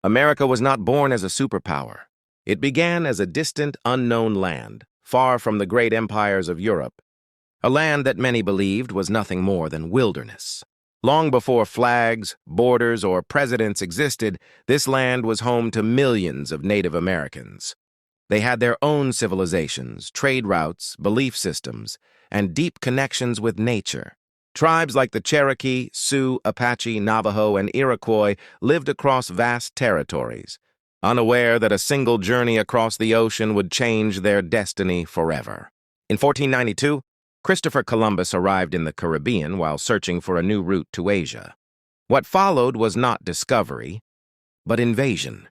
America was not born as a superpower. It began as a distant, unknown land, far from the great empires of Europe, a land that many believed was nothing more than wilderness. Long before flags, borders, or presidents existed, this land was home to millions of Native Americans. They had their own civilizations, trade routes, belief systems, and deep connections with nature. Tribes like the Cherokee, Sioux, Apache, Navajo, and Iroquois lived across vast territories, unaware that a single journey across the ocean would change their destiny forever. In 1492, Christopher Columbus arrived in the Caribbean while searching for a new route to Asia. What followed was not discovery, but invasion.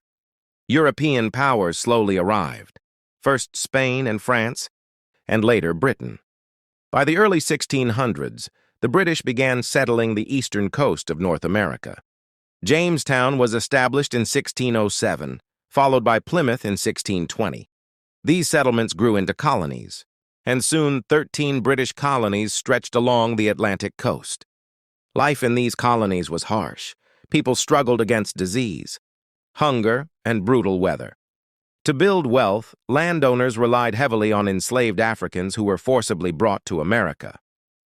European powers slowly arrived, first Spain and France, and later Britain. By the early 1600s, the British began settling the eastern coast of North America. Jamestown was established in 1607, followed by Plymouth in 1620. These settlements grew into colonies, and soon 13 British colonies stretched along the Atlantic coast. Life in these colonies was harsh. People struggled against disease, hunger, and brutal weather. To build wealth, landowners relied heavily on enslaved Africans who were forcibly brought to America.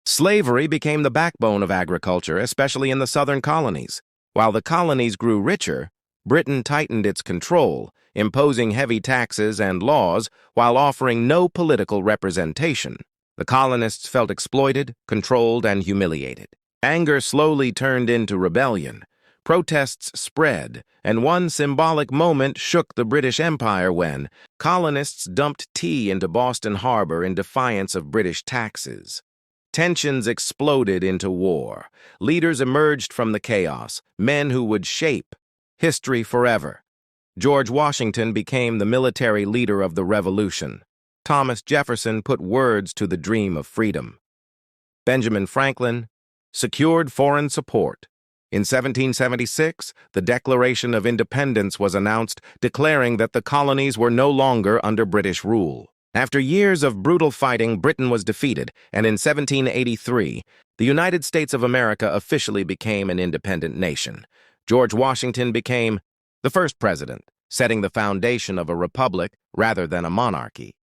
Slavery became the backbone of agriculture, especially in the southern colonies. While the colonies grew richer, Britain tightened its control, imposing heavy taxes and laws while offering no political representation. The colonists felt exploited, controlled, and humiliated. Anger slowly turned into rebellion. Protests spread, and one symbolic moment shook the British Empire when colonists dumped tea into Boston Harbor in defiance of British taxes. Tensions exploded into war. Leaders emerged from the chaos, men who would shape history forever. George Washington became the military leader of the Revolution. Thomas Jefferson put words to the dream of freedom. Benjamin Franklin secured foreign support. In 1776, the Declaration of Independence was announced, declaring that the colonies were no longer under British rule. After years of brutal fighting, Britain was defeated, and in 1783, the United States of America officially became an independent nation. George Washington became the first president, setting the foundation of a republic rather than a monarchy.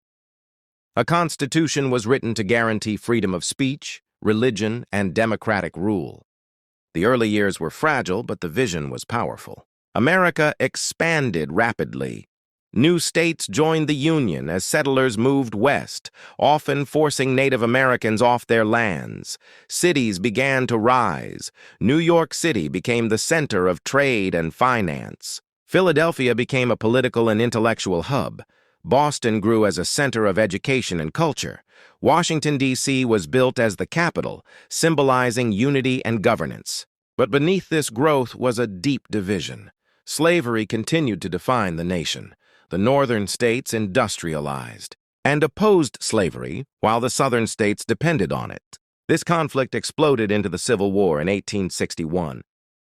A constitution was written to guarantee freedom of speech, religion, and democratic rule. The early years were fragile, but the vision was powerful. America expanded rapidly. New states joined the Union as settlers moved west, often forcing Native Americans off their lands. Cities began to rise. New York City became the center of trade and finance. Philadelphia became a political and intellectual hub. Boston grew as a center of education and culture. Washington, D.C. was built as the capital, symbolizing unity and governance. But beneath this growth was a deep division. Slavery continued to define the nation. The northern states industrialized and opposed slavery, while the southern states depended on it. This conflict exploded into the Civil War in 1861.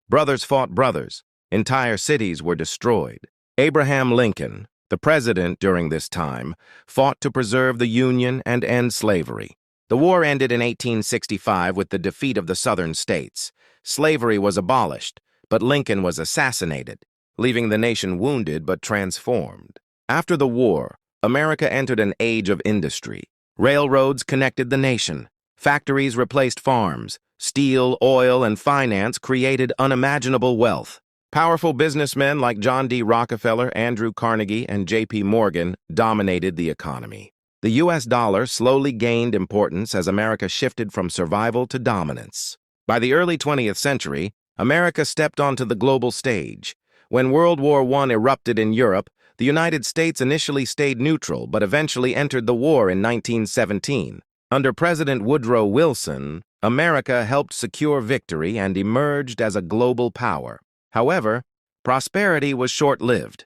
Brothers fought brothers. Entire cities were destroyed. Abraham Lincoln, the president during this time, fought to preserve the Union and end slavery. The war ended in 1865 with the defeat of the southern states. Slavery was abolished, but Lincoln was assassinated, leaving the nation wounded but transformed. After the war, America entered an age of industry. Railroads connected the nation. Factories replaced farms. Steel, oil, and finance created unimaginable wealth. Powerful businessmen like John D. Rockefeller, Andrew Carnegie, and J.P. Morgan dominated the economy. The U.S. dollar slowly gained importance as America shifted from survival to dominance. By the early 20th century, America stepped onto the global stage. When World War I erupted in Europe, the United States initially stayed neutral but eventually entered the war in 1917. Under President Woodrow Wilson, America helped secure victory and emerged as a global power. However, prosperity was short-lived.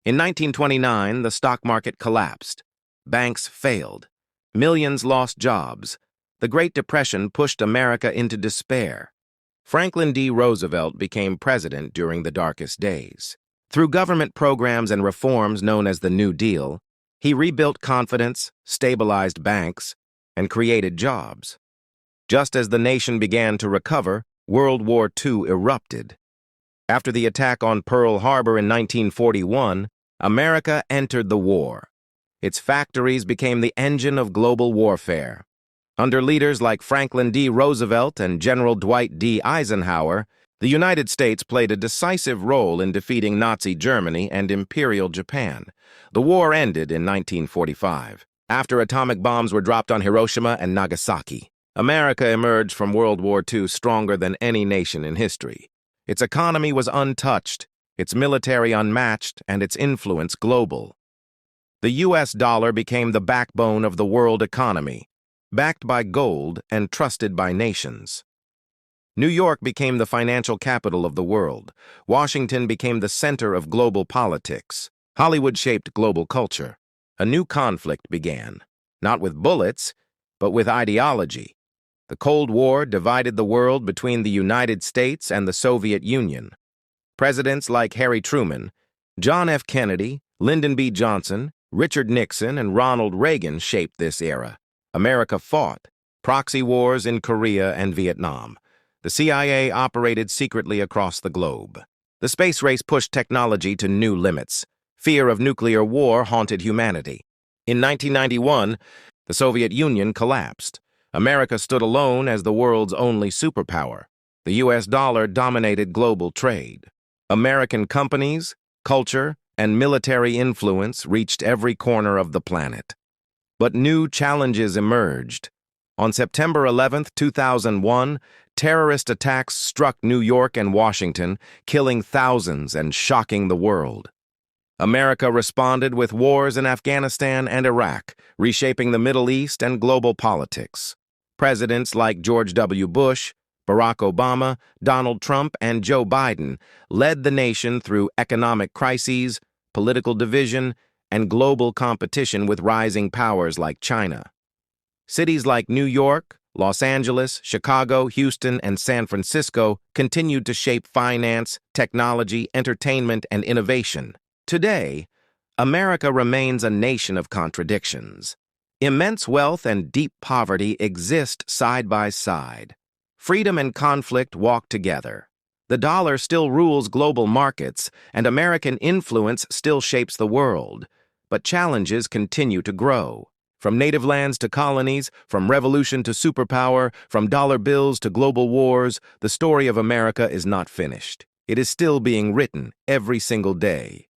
In 1929, the stock market collapsed. Banks failed. Millions lost jobs. The Great Depression pushed America into despair. Franklin D. Roosevelt became president during the darkest days. Through government programs and reforms known as the New Deal, he rebuilt confidence, stabilized banks, and created jobs. Just as the nation began to recover, World War II erupted. After the attack on Pearl Harbor in 1941, America entered the war. Its factories became the engine of global warfare. Under leaders like Franklin D. Roosevelt and General Dwight D. Eisenhower, the United States played a decisive role in defeating Nazi Germany and Imperial Japan. The war ended in 1945. After atomic bombs were dropped on Hiroshima and Nagasaki, America emerged from World War II stronger than any nation in history. Its economy was untouched, its military unmatched, and its influence global. The U.S. dollar became the backbone of the world economy, backed by gold and trusted by nations. New York became the financial capital of the world. Washington became the center of global politics. Hollywood shaped global culture. A new conflict began, not with bullets, but with ideology. The Cold War divided the world between the United States and the Soviet Union. Presidents like Harry Truman, John F. Kennedy, Lyndon B. Johnson, Richard Nixon, and Ronald Reagan shaped this era. America fought proxy wars in Korea and Vietnam. The CIA operated secretly across the globe. The space race pushed technology to new limits. Fear of nuclear war haunted humanity. In 1991, the Soviet Union collapsed. America stood alone as the world's only superpower. The U.S. dollar dominated global trade. American companies, culture, and military influence reached every corner of the planet. But new challenges emerged. On September 11, 2001, terrorist attacks struck New York and Washington, killing thousands and shocking the world. America responded with wars in Afghanistan and Iraq, reshaping the Middle East and global politics. Presidents like George W. Bush, Barack Obama, Donald Trump, and Joe Biden led the nation through economic crises, political division, and global competition with rising powers like China. Cities like New York, Los Angeles, Chicago, Houston, and San Francisco continued to shape finance, technology, entertainment, and innovation. Today, America remains a nation of contradictions. Immense wealth and deep poverty exist side by side. Freedom and conflict walk together. The dollar still rules global markets, and American influence still shapes the world. But challenges continue to grow. From native lands to colonies, from revolution to superpower, from dollar bills to global wars, the story of America is not finished. It is still being written every single day.